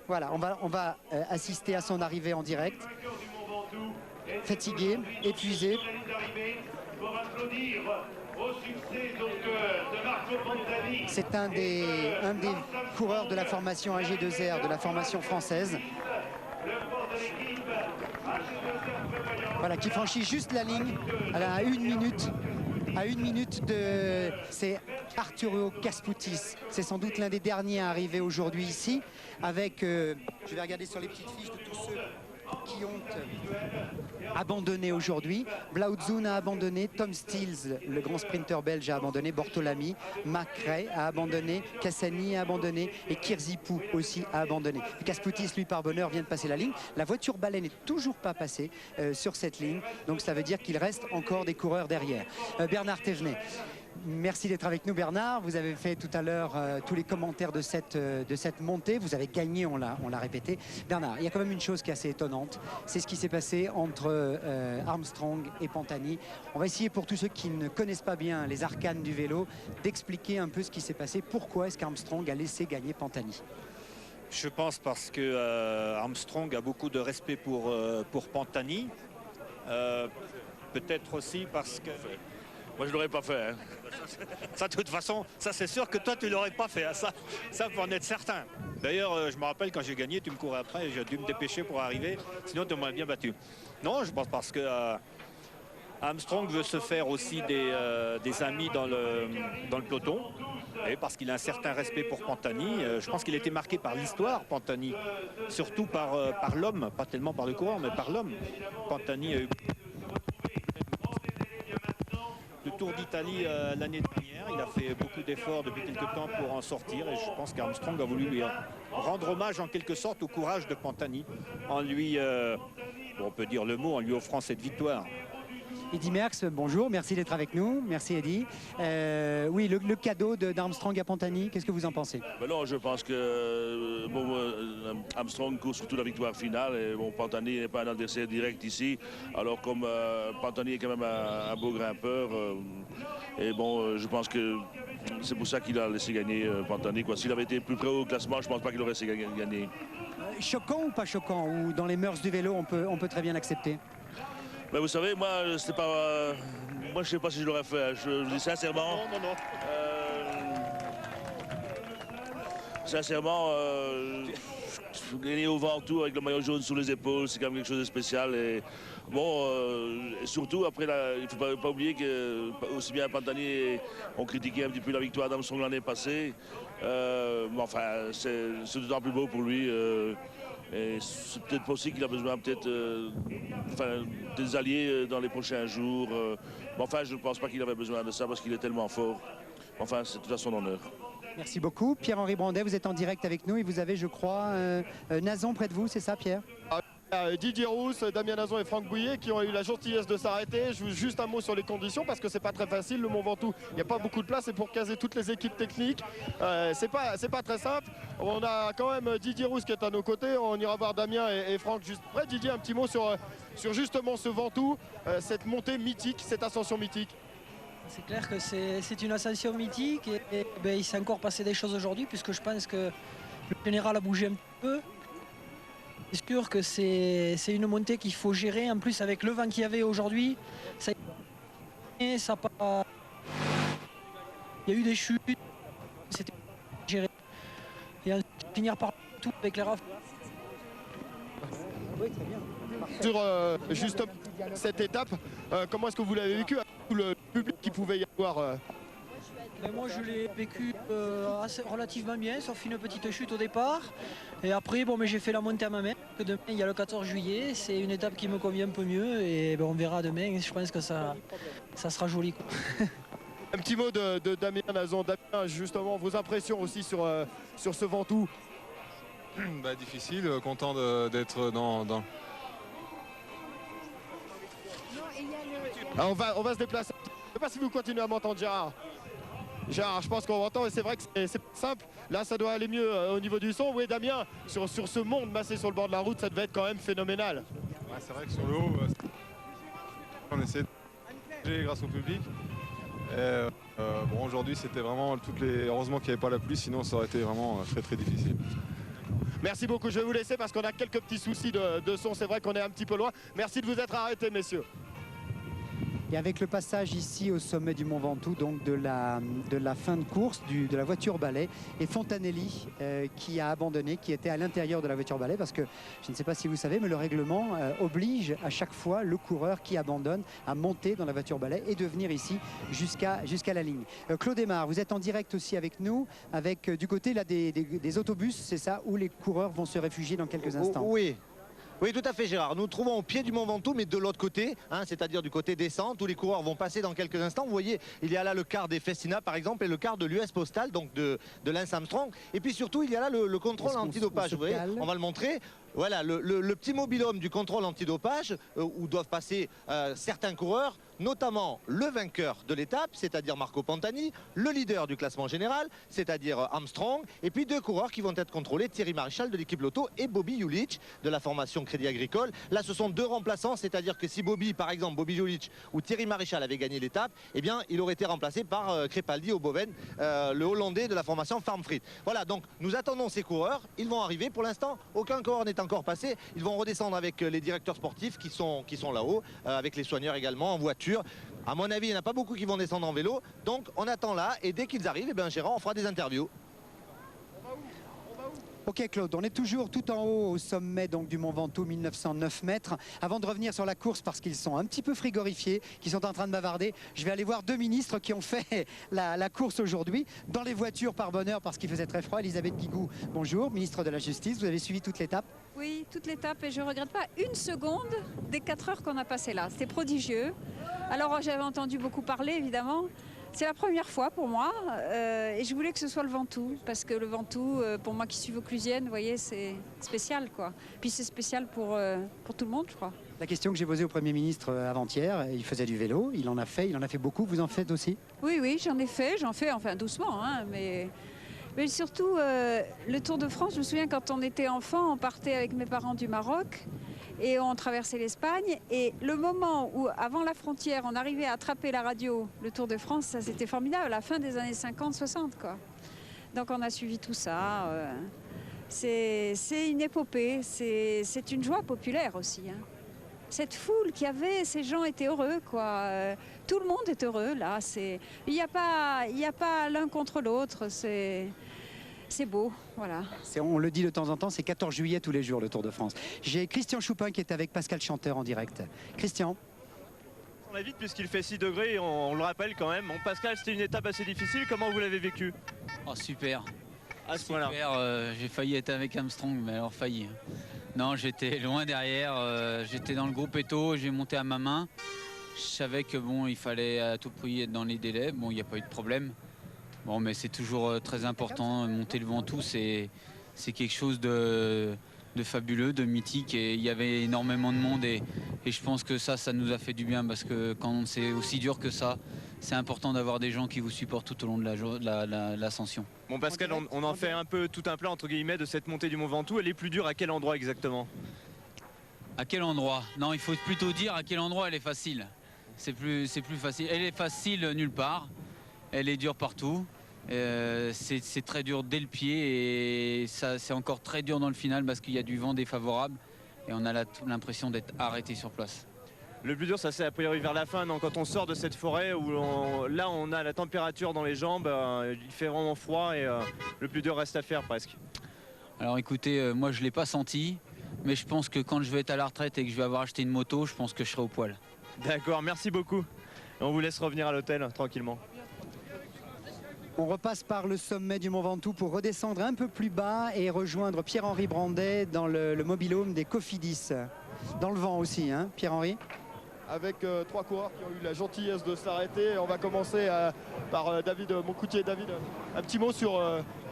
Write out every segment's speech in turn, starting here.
Voilà, on va assister à son arrivée en direct. Fatigué, épuisé. C'est un des coureurs de la formation AG2R, de la formation française. Voilà, qui franchit juste la ligne à une minute. À une minute de... C'est Arturo Caspoutis. C'est sans doute l'un des derniers à arriver aujourd'hui ici. Avec, je vais regarder sur les petites fiches de tous ceux qui ont abandonné aujourd'hui. Blautzun a abandonné, Tom Stills, le grand sprinter belge, a abandonné, Bortolami, Macrae a abandonné, Cassani a abandonné et Kirzipou aussi a abandonné. Caspoutis, lui, par bonheur, vient de passer la ligne. La voiture baleine n'est toujours pas passée sur cette ligne, donc ça veut dire qu'il reste encore des coureurs derrière. Bernard Thévenet. Merci d'être avec nous, Bernard. Vous avez fait tout à l'heure tous les commentaires de cette montée. Vous avez gagné, on l'a répété. Bernard, il y a quand même une chose qui est assez étonnante. C'est ce qui s'est passé entre Armstrong et Pantani. On va essayer, pour tous ceux qui ne connaissent pas bien les arcanes du vélo, d'expliquer un peu ce qui s'est passé. Pourquoi est-ce qu'Armstrong a laissé gagner Pantani? Je pense parce que Armstrong a beaucoup de respect pour Pantani. Peut-être aussi parce que... Moi, je ne l'aurais pas fait. Hein. Ça, de toute façon, ça c'est sûr que toi, tu ne l'aurais pas fait. Hein. Ça, faut en être certain. D'ailleurs, je me rappelle quand j'ai gagné, tu me courais après et j'ai dû me dépêcher pour arriver. Sinon, tu m'aurais bien battu. Non, je pense parce que Armstrong veut se faire aussi des amis dans le peloton. Et parce qu'il a un certain respect pour Pantani. Je pense qu'il a été marqué par l'histoire, Pantani. Surtout par l'homme, pas tellement par le coureur, mais par l'homme. Pantani a eu... Le Tour d'Italie l'année dernière, il a fait beaucoup d'efforts depuis quelques temps pour en sortir et je pense qu'Armstrong a voulu lui rendre hommage en quelque sorte au courage de Pantani en lui, on peut dire le mot, en lui offrant cette victoire. Eddy Merckx, bonjour, merci d'être avec nous. Merci Eddy. Oui, le cadeau d'Armstrong à Pantani, qu'est-ce que vous en pensez? Ben non, je pense que Armstrong court surtout la victoire finale. Et bon, Pantani n'est pas un adversaire direct ici. Alors comme Pantani est quand même un beau grimpeur, et bon, je pense que c'est pour ça qu'il a laissé gagner Pantani. S'il avait été plus près au classement, je ne pense pas qu'il aurait laissé gagner. Choquant ou pas choquant? Ou dans les mœurs du vélo, on peut très bien l'accepter? Ben vous savez, moi, c'est pas, moi je sais pas si je l'aurais fait. Je dis sincèrement. Non. Sincèrement, gagner au Ventoux avec le maillot jaune sous les épaules, c'est quand même quelque chose de spécial. Et bon, surtout après, il ne faut pas oublier que aussi bien Pantani ont critiqué un petit peu la victoire d'Armstrong l'année passée. Mais enfin, c'est d'autant plus beau pour lui. Et c'est peut-être possible qu'il a besoin des alliés dans les prochains jours. Mais enfin, je ne pense pas qu'il avait besoin de ça parce qu'il est tellement fort. Enfin, c'est tout à son honneur. Merci beaucoup. Pierre-Henri Brandet, vous êtes en direct avec nous et vous avez, je crois, Nazon près de vous, c'est ça, Pierre? Didier Rousse, Damien Nazon et Franck Bouillet qui ont eu la gentillesse de s'arrêter. Je veux juste un mot sur les conditions parce que c'est pas très facile. Le Mont Ventoux, il n'y a pas beaucoup de place et pour caser toutes les équipes techniques, c'est pas très simple. On a quand même Didier Rousse qui est à nos côtés. On ira voir Damien et Franck juste après. Didier, un petit mot sur justement ce Ventoux, cette montée mythique, cette ascension mythique. C'est clair que c'est une ascension mythique et il s'est encore passé des choses aujourd'hui puisque je pense que le général a bougé un petit peu. C'est sûr que c'est une montée qu'il faut gérer. En plus, avec le vent qu'il y avait aujourd'hui, ça pas... il y a eu des chutes. C'était géré. Et ensuite, finir par tout avec les rafales. Oui, très bien. Sur juste cette étape, comment est-ce que vous l'avez vécu avec tout le public qui pouvait y avoir Et moi je l'ai vécu relativement bien, sauf une petite chute au départ. Et après j'ai fait la montée à ma main. Demain il y a le 14 juillet, c'est une étape qui me convient un peu mieux et on verra demain. Je pense que ça sera joli. Un petit mot de Damien Nazon. Damien, justement, vos impressions aussi sur ce Ventoux. Difficile, content d'être dans... Alors on va se déplacer. Je ne sais pas si vous continuez à m'entendre, Gérard. Gérard, je pense qu'on m'entend et c'est vrai que c'est simple. Là, ça doit aller mieux au niveau du son. Oui, Damien, sur ce monde massé sur le bord de la route, ça devait être quand même phénoménal. Ouais, c'est vrai que sur le haut, on essaie de gérer grâce au public. Aujourd'hui, c'était vraiment heureusement qu'il n'y avait pas la pluie, sinon ça aurait été vraiment très très difficile. Merci beaucoup, je vais vous laisser parce qu'on a quelques petits soucis de son. C'est vrai qu'on est un petit peu loin. Merci de vous être arrêtés, messieurs. Et avec le passage ici au sommet du Mont Ventoux, donc de la fin de course de la voiture balai, et Fontanelli qui a abandonné, qui était à l'intérieur de la voiture balai, parce que je ne sais pas si vous savez, mais le règlement oblige à chaque fois le coureur qui abandonne à monter dans la voiture balai et de venir ici jusqu'à la ligne. Claude Aymar, vous êtes en direct aussi avec nous, avec du côté là des autobus, c'est ça, où les coureurs vont se réfugier dans quelques instants. Oui. Oui, tout à fait, Gérard. Nous nous trouvons au pied du Mont Ventoux, mais de l'autre côté, hein, c'est-à-dire du côté descente, où les coureurs vont passer dans quelques instants. Vous voyez, il y a là le quart des Festina, par exemple, et le quart de l'US Postal, donc de Lance Armstrong. Et puis surtout, il y a là le contrôle antidopage. Vous voyez, on va le montrer. Voilà, le petit mobil-homme du contrôle antidopage, où doivent passer certains coureurs, notamment le vainqueur de l'étape, c'est-à-dire Marco Pantani, le leader du classement général, c'est-à-dire Armstrong, et puis 2 coureurs qui vont être contrôlés, Thierry Marichal de l'équipe Lotto et Bobby Julich de la formation Crédit Agricole. Là, ce sont 2 remplaçants, c'est-à-dire que si par exemple, Bobby Julich ou Thierry Marichal avaient gagné l'étape, eh bien, il aurait été remplacé par Crepaldi au Boven, le Hollandais de la formation Farmfrit. Voilà, donc nous attendons ces coureurs, ils vont arriver. Pour l'instant, aucun coureur n'est encore passé. Ils vont redescendre avec les directeurs sportifs qui sont là-haut, avec les soigneurs également en voiture. À mon avis, il n'y en a pas beaucoup qui vont descendre en vélo. Donc on attend là et dès qu'ils arrivent, eh bien, Gérard, on fera des interviews. Ok Claude, on est toujours tout en haut au sommet donc, du Mont Ventoux, 1909 mètres. Avant de revenir sur la course, parce qu'ils sont un petit peu frigorifiés, qui sont en train de bavarder, je vais aller voir 2 ministres qui ont fait la course aujourd'hui, dans les voitures par bonheur, parce qu'il faisait très froid. Elisabeth Guigou, bonjour, ministre de la Justice, vous avez suivi toute l'étape? Oui, toute l'étape, et je ne regrette pas une seconde des 4 heures qu'on a passées là. C'était prodigieux. Alors j'avais entendu beaucoup parler, évidemment. C'est la première fois pour moi et je voulais que ce soit le Ventoux, parce que le Ventoux, pour moi qui suis vauclusienne, vous voyez, c'est spécial quoi. Puis c'est spécial pour tout le monde, je crois. La question que j'ai posée au Premier ministre avant-hier, il faisait du vélo, il en a fait beaucoup, vous en faites aussi? Oui, j'en fais enfin doucement, hein, mais surtout le Tour de France, je me souviens quand on était enfant, on partait avec mes parents du Maroc. Et on traversait l'Espagne. Et le moment où, avant la frontière, on arrivait à attraper la radio, le Tour de France, ça c'était formidable, à la fin des années 50-60, quoi. Donc on a suivi tout ça. C'est une épopée, c'est une joie populaire aussi. Hein. Cette foule qu'il y avait, ces gens étaient heureux, quoi. Tout le monde est heureux, là. Il n'y a pas l'un contre l'autre, c'est beau, voilà. On le dit de temps en temps, c'est 14 juillet tous les jours le Tour de France. J'ai Christian Choupin qui est avec Pascal Chanteur en direct. Christian. On va vite puisqu'il fait 6 degrés, on le rappelle quand même. Bon, Pascal, c'était une étape assez difficile, comment vous l'avez vécu? Oh super. À ce point-là. J'ai failli être avec Armstrong, mais alors failli. Non, j'étais loin derrière, j'étais dans le groupe Eto, j'ai monté à ma main. Je savais que bon, il fallait à tout prix être dans les délais, bon, il n'y a pas eu de problème. Bon, mais c'est toujours très important. Monter le Ventoux, c'est quelque chose de fabuleux, de mythique. Et il y avait énormément de monde. Et je pense que ça nous a fait du bien. Parce que quand c'est aussi dur que ça, c'est important d'avoir des gens qui vous supportent tout au long de l'ascension. Bon, Pascal, on en fait un peu tout un plat, entre guillemets, de cette montée du Mont Ventoux. Elle est plus dure à quel endroit exactement? À quel endroit? Non, il faut plutôt dire à quel endroit elle est facile. C'est plus facile. Elle est facile nulle part. Elle est dure partout. C'est très dur dès le pied et c'est encore très dur dans le final parce qu'il y a du vent défavorable et on a l'impression d'être arrêté sur place. Le plus dur, ça c'est a priori vers la fin, non, quand on sort de cette forêt où là on a la température dans les jambes, il fait vraiment froid et le plus dur reste à faire presque. Alors écoutez, moi je ne l'ai pas senti, mais je pense que quand je vais être à la retraite et que je vais avoir acheté une moto, je pense que je serai au poil. D'accord, merci beaucoup. On vous laisse revenir à l'hôtel tranquillement. On repasse par le sommet du Mont Ventoux pour redescendre un peu plus bas et rejoindre Pierre-Henri Brandet dans le mobil-home des Cofidis. Dans le vent aussi, hein, Pierre-Henri? Avec 3 coureurs qui ont eu la gentillesse de s'arrêter. On va commencer par David Moncoutier. David, un petit mot sur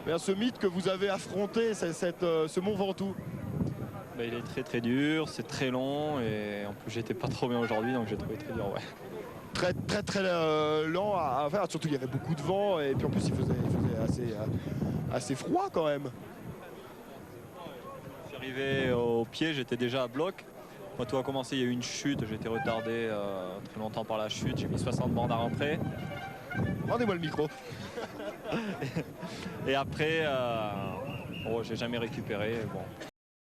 ce mythe que vous avez affronté, ce Mont Ventoux. Il est très très dur, c'est très long et en plus j'étais pas trop bien aujourd'hui donc j'ai trouvé très dur. Ouais. Très lent à faire, surtout il y avait beaucoup de vent et puis en plus il faisait assez froid quand même. Je suis arrivé au pied, j'étais déjà à bloc. Quand tout a commencé, il y a eu une chute, j'ai été retardé très longtemps par la chute, j'ai mis 60 bandes à rentrer. Rendez-moi le micro. Et après, Bon, j'ai jamais récupéré. Bon.